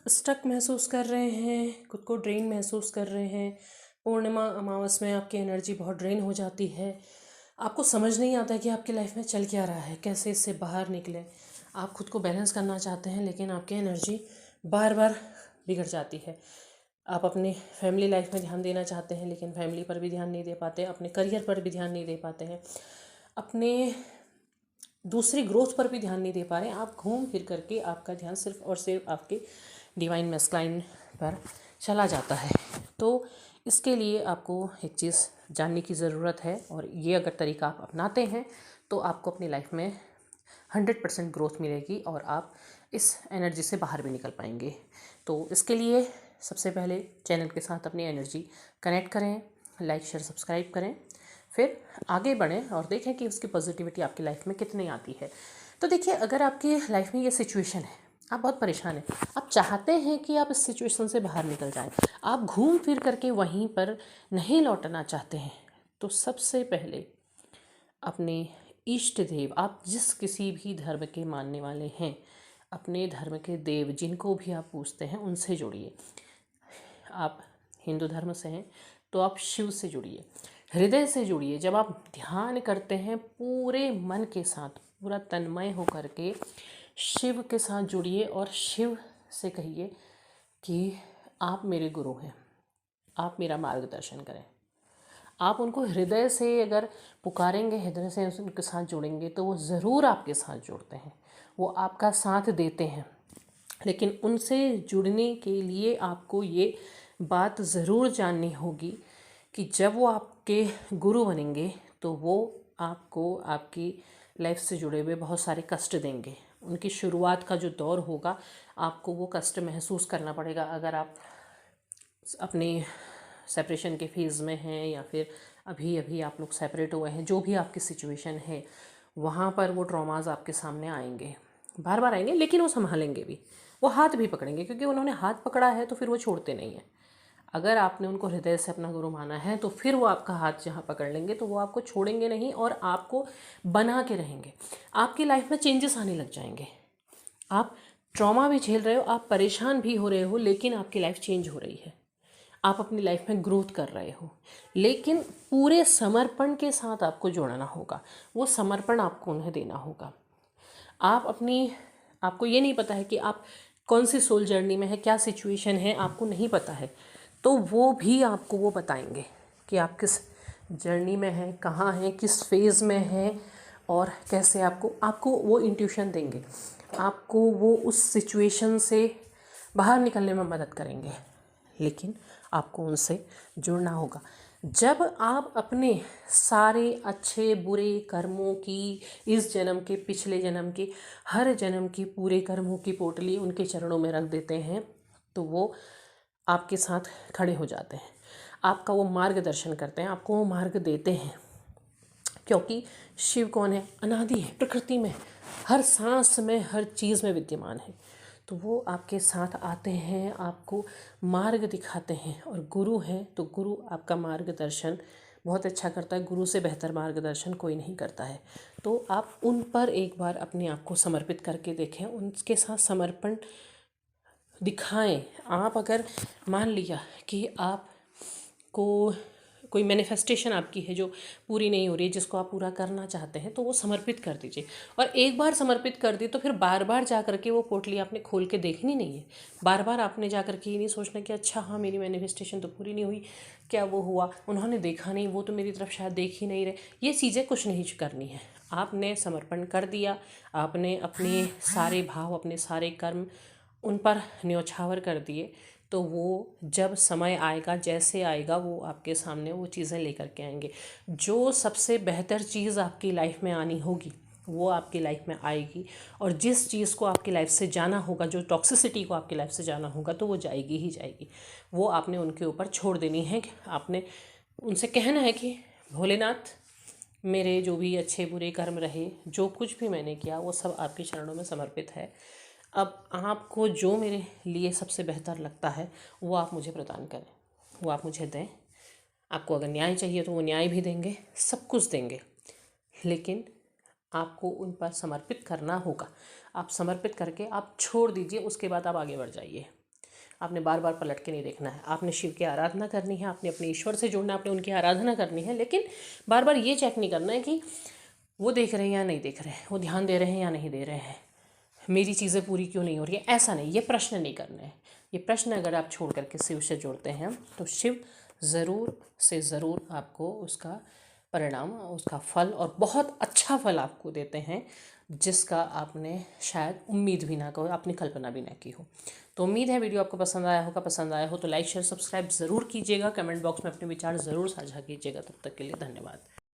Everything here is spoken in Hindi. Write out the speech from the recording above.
स्टक महसूस कर रहे हैं, खुद को ड्रेन महसूस कर रहे हैं। पूर्णिमा अमावस में आपकी एनर्जी बहुत ड्रेन हो जाती है। आपको समझ नहीं आता कि आपकी लाइफ में चल क्या रहा है, कैसे इससे बाहर निकले। आप खुद को बैलेंस करना चाहते हैं लेकिन आपकी एनर्जी बार बार बिगड़ जाती है। आप अपनी फैमिली लाइफ में ध्यान देना चाहते हैं लेकिन फैमिली पर भी ध्यान नहीं दे पाते, अपने करियर पर भी ध्यान नहीं दे पाते हैं, अपने दूसरी ग्रोथ पर भी ध्यान नहीं दे पा रहे हैं। आप घूम फिर करके आपका ध्यान सिर्फ और सिर्फ आपके डिवाइन मैस्कुलाइन पर चला जाता है। तो इसके लिए आपको एक चीज़ जानने की ज़रूरत है, और ये अगर तरीका आप अपनाते हैं तो आपको अपनी लाइफ में 100% ग्रोथ मिलेगी और आप इस एनर्जी से बाहर भी निकल पाएंगे। तो इसके लिए सबसे पहले चैनल के साथ अपनी एनर्जी कनेक्ट करें, लाइक शेयर सब्सक्राइब करें, फिर आगे बढ़ें और देखें कि उसकी पॉजिटिविटी आपकी लाइफ में कितनी आती है। तो देखिए, अगर आपकी लाइफ में ये सिचुएशन है, आप बहुत परेशान हैं, आप चाहते हैं कि आप इस सिचुएशन से बाहर निकल जाएं, आप घूम फिर करके वहीं पर नहीं लौटना चाहते हैं, तो सबसे पहले अपने इष्ट देव, आप जिस किसी भी धर्म के मानने वाले हैं, अपने धर्म के देव जिनको भी आप पूजते हैं उनसे जुड़िए। आप हिंदू धर्म से हैं तो आप शिव से जुड़िए, हृदय से जुड़िए। जब आप ध्यान करते हैं पूरे मन के साथ, पूरा तन्मय होकर के शिव के साथ जुड़िए और शिव से कहिए कि आप मेरे गुरु हैं, आप मेरा मार्गदर्शन करें। आप उनको हृदय से अगर पुकारेंगे, हृदय से उनके साथ जुड़ेंगे तो वो ज़रूर आपके साथ जुड़ते हैं, वो आपका साथ देते हैं। लेकिन उनसे जुड़ने के लिए आपको ये बात ज़रूर जाननी होगी कि जब वो आपके गुरु बनेंगे तो वो आपको आपकी लाइफ से जुड़े हुए बहुत सारे कष्ट देंगे। उनकी शुरुआत का जो दौर होगा, आपको वो कष्ट महसूस करना पड़ेगा। अगर आप अपने सेपरेशन के फेज़ में हैं या फिर अभी अभी आप लोग सेपरेट हुए हैं, जो भी आपकी सिचुएशन है, वहाँ पर वो ट्रॉमाज आपके सामने आएंगे, बार बार आएंगे, लेकिन वो संभालेंगे भी, वो हाथ भी पकड़ेंगे, क्योंकि उन्होंने हाथ पकड़ा है तो फिर वो छोड़ते नहीं हैं। अगर आपने उनको हृदय से अपना गुरु माना है तो फिर वो आपका हाथ जहाँ पकड़ लेंगे तो वो आपको छोड़ेंगे नहीं और आपको बना के रहेंगे। आपकी लाइफ में चेंजेस आने लग जाएंगे। आप ट्रॉमा भी झेल रहे हो, आप परेशान भी हो रहे हो, लेकिन आपकी लाइफ चेंज हो रही है, आप अपनी लाइफ में ग्रोथ कर रहे हो। लेकिन पूरे समर्पण के साथ आपको जोड़ना होगा, वो समर्पण आपको उन्हें देना होगा। आपको ये नहीं पता है कि आप कौन सी सोल जर्नी में है, क्या सिचुएशन है, आपको नहीं पता है, तो वो भी आपको वो बताएंगे कि आप किस जर्नी में हैं, कहाँ हैं, किस फेज़ में हैं, और कैसे आपको वो इंट्यूशन देंगे, आपको वो उस सिचुएशन से बाहर निकलने में मदद करेंगे। लेकिन आपको उनसे जुड़ना होगा। जब आप अपने सारे अच्छे बुरे कर्मों की, इस जन्म के, पिछले जन्म के, हर जन्म की पूरे कर्मों की पोटली उनके चरणों में रख देते हैं तो वो आपके साथ खड़े हो जाते हैं, आपका वो मार्गदर्शन करते हैं, आपको वो मार्ग देते हैं। क्योंकि शिव कौन है? अनादि है, प्रकृति में, हर सांस में, हर चीज़ में विद्यमान है। तो वो आपके साथ आते हैं, आपको मार्ग दिखाते हैं। और गुरु हैं तो गुरु आपका मार्गदर्शन बहुत अच्छा करता है। गुरु से बेहतर मार्गदर्शन कोई नहीं करता है। तो आप उन पर एक बार अपने आप को समर्पित करके देखें, उनके साथ समर्पण दिखाएं। आप अगर मान लिया कि आपको कोई मैनिफेस्टेशन आपकी है जो पूरी नहीं हो रही है, जिसको आप पूरा करना चाहते हैं, तो वो समर्पित कर दीजिए। और एक बार समर्पित कर दी तो फिर बार बार जा करके वो पोटली आपने खोल के देखनी नहीं है। बार बार आपने जा करके ये नहीं सोचना कि अच्छा हाँ मेरी मैनिफेस्टेशन तो पूरी नहीं हुई, क्या वो हुआ, उन्होंने देखा नहीं, वो तो मेरी तरफ शायद देख ही नहीं रहे। ये चीज़ें कुछ नहीं करनी है। आपने समर्पण कर दिया, आपने अपने सारे भाव, अपने सारे कर्म उन पर न्योछावर कर दिए, तो वो जब समय आएगा, जैसे आएगा, वो आपके सामने वो चीज़ें लेकर के आएंगे। जो सबसे बेहतर चीज़ आपकी लाइफ में आनी होगी वो आपकी लाइफ में आएगी, और जिस चीज़ को आपकी लाइफ से जाना होगा, जो टॉक्सिसिटी को आपकी लाइफ से जाना होगा, तो वो जाएगी ही जाएगी। वो आपने उनके ऊपर छोड़ देनी है। आपने उनसे कहना है कि भोलेनाथ, मेरे जो भी अच्छे बुरे कर्म रहे, जो कुछ भी मैंने किया, वो सब आपके चरणों में समर्पित है। अब आपको जो मेरे लिए सबसे बेहतर लगता है वो आप मुझे प्रदान करें, वो आप मुझे दें। आपको अगर न्याय चाहिए तो वो न्याय भी देंगे, सब कुछ देंगे, लेकिन आपको उन पर समर्पित करना होगा। आप समर्पित करके आप छोड़ दीजिए, उसके बाद आप आगे बढ़ जाइए। आपने बार बार पलट के नहीं देखना है। आपने शिव की आराधना करनी है, आपने अपने ईश्वर से जुड़ना है, आपने उनकी आराधना करनी है, लेकिन बार बार ये चेक नहीं करना है कि वो देख रहे हैं या नहीं देख रहे हैं, वो ध्यान दे रहे हैं या नहीं दे रहे हैं, मेरी चीज़ें पूरी क्यों नहीं हो रही है। ऐसा नहीं, ये प्रश्न नहीं करने हैं। ये प्रश्न अगर आप छोड़ करके शिव से जुड़ते हैं तो शिव ज़रूर से ज़रूर आपको उसका परिणाम, उसका फल, और बहुत अच्छा फल आपको देते हैं, जिसका आपने शायद उम्मीद भी ना कहो, आपने कल्पना भी ना की हो। तो उम्मीद है वीडियो आपको पसंद आया होगा। पसंद आया हो तो लाइक शेयर सब्सक्राइब ज़रूर कीजिएगा। कमेंट बॉक्स में अपने विचार ज़रूर साझा कीजिएगा। तब तक के लिए धन्यवाद।